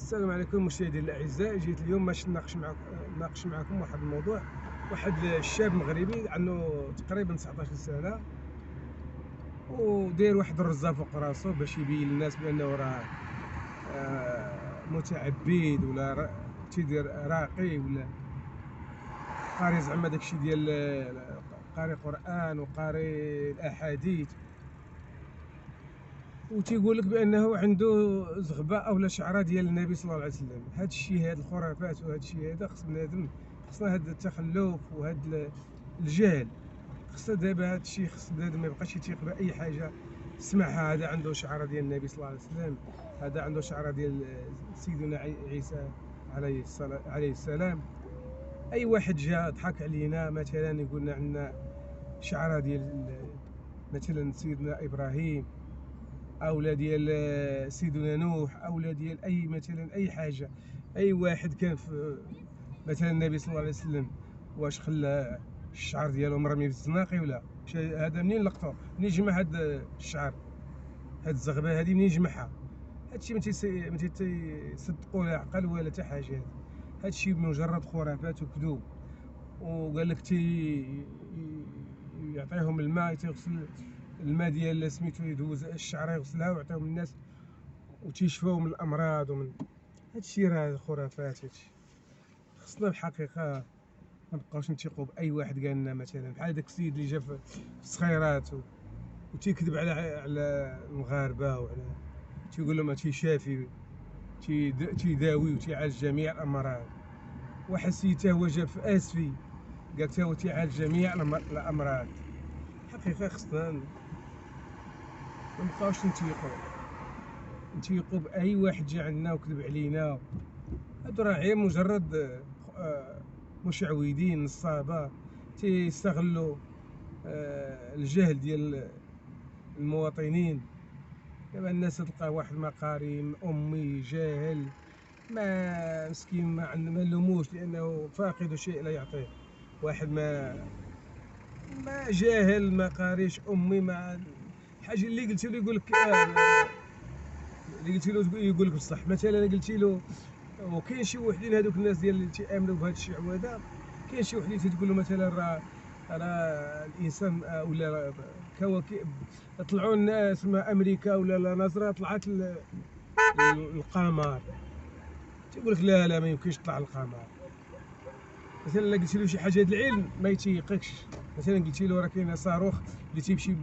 السلام عليكم مشاهدينا الاعزاء. جيت اليوم باش نناقش معكم واحد الموضوع. واحد الشاب مغربي عنده تقريبا 19 سنه وداير واحد الرزه فوق راسو باش يبين للناس بانه راه متعبد ولا تيدير راقي ولا قاري زعما داكشي ديال قاري قران وقاري الاحاديث، وتيقول لك بانه عنده زغبه اولا شعره ديال النبي صلى الله عليه وسلم. هذا الشيء، هاد الخرافات وهذا الشيء هذا خص بنادم، خصنا هذا التخلف وهذا الجهل، خصنا دابا هذا الشيء، خص بنادم ما يبقاش يثيق باي حاجه سمعها. هذا عنده شعره ديال النبي صلى الله عليه وسلم، هذا عنده شعره ديال سيدنا عيسى عليه السلام. اي واحد جا ضحك علينا مثلا يقول لنا عندنا شعره ديال مثلا سيدنا ابراهيم اولا ديال سيدنا نوح اولا ديال اي مثلا اي حاجه، اي واحد كان في مثلا النبي صلى الله عليه وسلم واش خلى الشعر ديالو مرمي في الزناقي ولا هذا منين لقطو؟ منين جمع هذا الشعر؟ هاد الزغبه هذه منين جمعها؟ هادشي ما تيصدقوا لا عقل ولا حتى حاجه. هادشي مجرد خرافات وكذوب. وقال لك يعطيهم الماء، تيغسل الماء ديال سميتو، يدوز الشعره يغسلها ويعطيهم الناس وتيشفاو من الامراض ومن هادشي. راه خرافات. هادشي خصنا الحقيقه ما نبقاوش نثيقوا باي واحد قال لنا، مثلا بحال داك السيد اللي جا في الصخيرات وتيكذب على المغاربه وعلى تيقول لهم تيشافي تيداوي وتيعالج جميع الامراض. واحد السيد تا هو جا في اسفي قال تا هو تيعالج جميع الامراض. حقيقه خصنا ما نبقاوش نتيقوا باي واحد جا عندنا وكذب علينا. هادو راه غير مجرد مشعوذين نصابه تيستغلوا الجهل ديال المواطنين. دابا الناس تلقى واحد ما قاري امي جاهل ما مسكين ما نلوموش لانه فاقد شيء لا يعطيه. واحد ما جاهل ما قاريش امي ما الحاجه اللي قلت له يقول لك اللي قلت له يقول لك بصح. مثلا قلت له وكاين شي وحدين هذوك الناس ديال اللي تيامنوا بهذا الشعوذه، كاين شي وحدين تتقول له مثلا راه الانسان ولا كواكب طلعوا الناس ما امريكا ولا نظره طلعت القمر، تيقول لك لا لا ما يمكنش تطلع القمر. مثلا قلت له شي حاجه ديال العلم ما يتيقكش. مثلا قلت له راه كاين صاروخ اللي تيمشي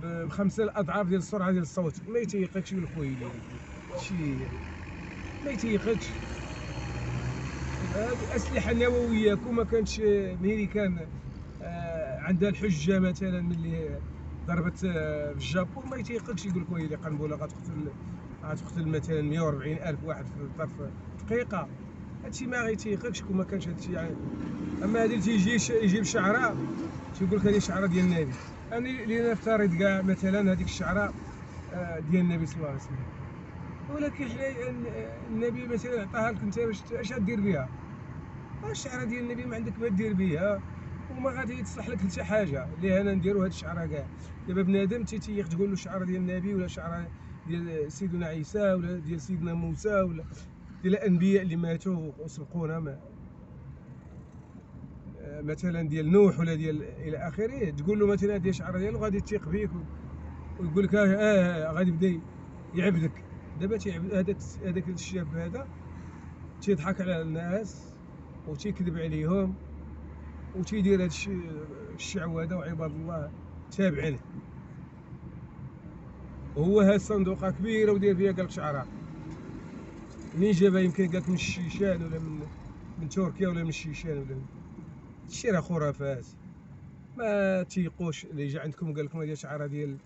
بخمسه الاضعاف ديال السرعه ديال الصوت، ما يتيقكش. يقول لك ويلي شي ما يتيقكش. الاسلحه النوويه كون ما كانتش امريكان عندها الحجه مثلا ملي ضربت في الجابون، ما يتيقكش. يقول لك ويلي قنبله غتقتل مثلا 140 الف واحد في ظرف دقيقه. هادشي ما غيتيقكش كون ما كانش هادشي يعني. اما هادي تيجي يجيب شعره تيقول لك هذه شعره ديال النبي. اللي نفترض كاع مثلا هذيك الشعره ديال النبي صلى الله عليه وسلم، ولكن النبي مثلا عطاها لك انت اش غدير بها؟ الشعره ديال النبي ما عندك ما دير بها وما غادي تصلح لك حتى حاجه. اللي انا نديرو هاد الشعره كاع. دابا بنادم تيتيق تقول له الشعره ديال النبي ولا شعره ديال سيدنا عيسى ولا ديال سيدنا موسى ولا ديال الانبياء اللي ماتوا وسبقونا مثلا ديال نوح ولا ديال الى اخره، تقول له مثلا هذه الشعره ديالو غادي يثيق بيك ويقول لك غادي يبدا يعبدك. دابا تيعبد هذاك الشاب هذا تيضحك على الناس وتيكذب عليهم وتيدير هاد الشعوذه وعباد الله تابعينه. وهو هاد صندوقه كبيره وداير فيها قال لك شعره. منين جابها؟ يمكن قال لك من الشيشان ولا من تركيا ولا من الشيشان ولا هادشي راه خرافات. ما تيقوش. اللي جا عندكم قال لكم هذه شعره ديال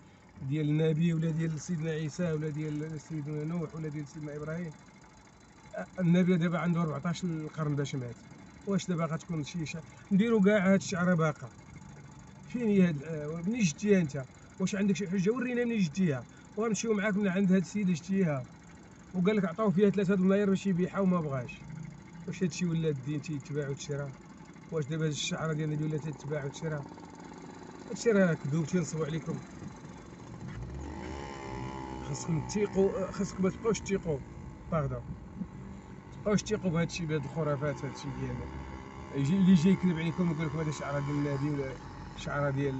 النبي ولا ديال سيدنا عيسى ولا ديال سيدنا نوح ولا ديال سيدنا ابراهيم. النبي دابا عنده 14 القرن باش مات. واش دابا غتكون شي نديرو كاع هاد الشعره باقا؟ فين هي منين جبتيها انت؟ واش عندك شي حجه؟ ورينا منين جبتيها وغنمشيو معاك من عند هاد السيد اللي جبتيها وقال لك عطاو فيها 3 الملاير باش يبيعها وما بغاش. واش هادشي ولا الدين تيتباع وتشرى؟ واش دابا الشعره ديال النبي ولا تتباع وتشرى؟ هادشي راه كذوب تينصبوا عليكم. خاصكم تيقوا، خاصكم ما تبقاوش تيقوا باردون. متبقاوش تيقوا بهذا الشيء، بهاد الخرافات، هذا الشيء ديال اللي يجي يكذب عليكم ويقول لكم هذا شعره ديال النبي ولا شعره ديال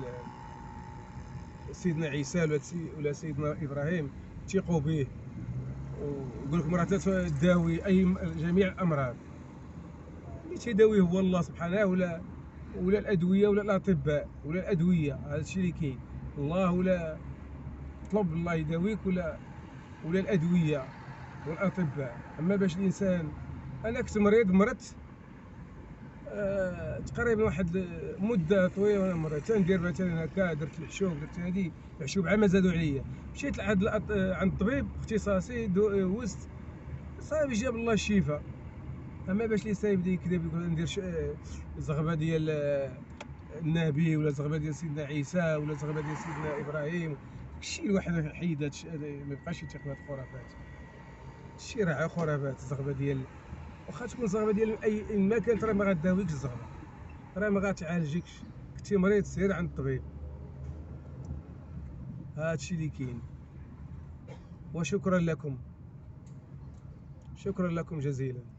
سيدنا عيسى ولا سيدنا ابراهيم، تيقوا به ويقول لكم راه تداوي جميع الامراض. اللي تيداويه هو الله سبحانه، ولا الادويه ولا الاطباء ولا الادويه. هذا الشيء اللي كاين، الله ولا طلب الله يداويك ولا الادويه والاطباء. اما باش الانسان، انا كنت مرضت تقريبا واحد مده طويله وانا مريض، تندير مثلا هكا، درت الحشوب، درت هذه الحشوب عام زادوا عليا، مشيت عند الطبيب اختصاصي، وزت صافي جاب الله الشفاء. اما باش الانسان يبدا يكذب يقول ندير زغبه ديال النبي ولا زغبه ديال سيدنا عيسى ولا زغبه ديال سيدنا ابراهيم، الشيء الواحد حيد هذا ما يبقاش يثق في هاد الخرافات. الشيء راه خرافات. الزغبه ديال واخا تكون زغبه ديال اي ما كانت، راه ما غداويكش الزغبه، راه ما غتعالجيكش. كنتي مريض سير عند الطبيب. هادشي اللي كاين. وشكرا لكم، شكرا لكم جزيلا.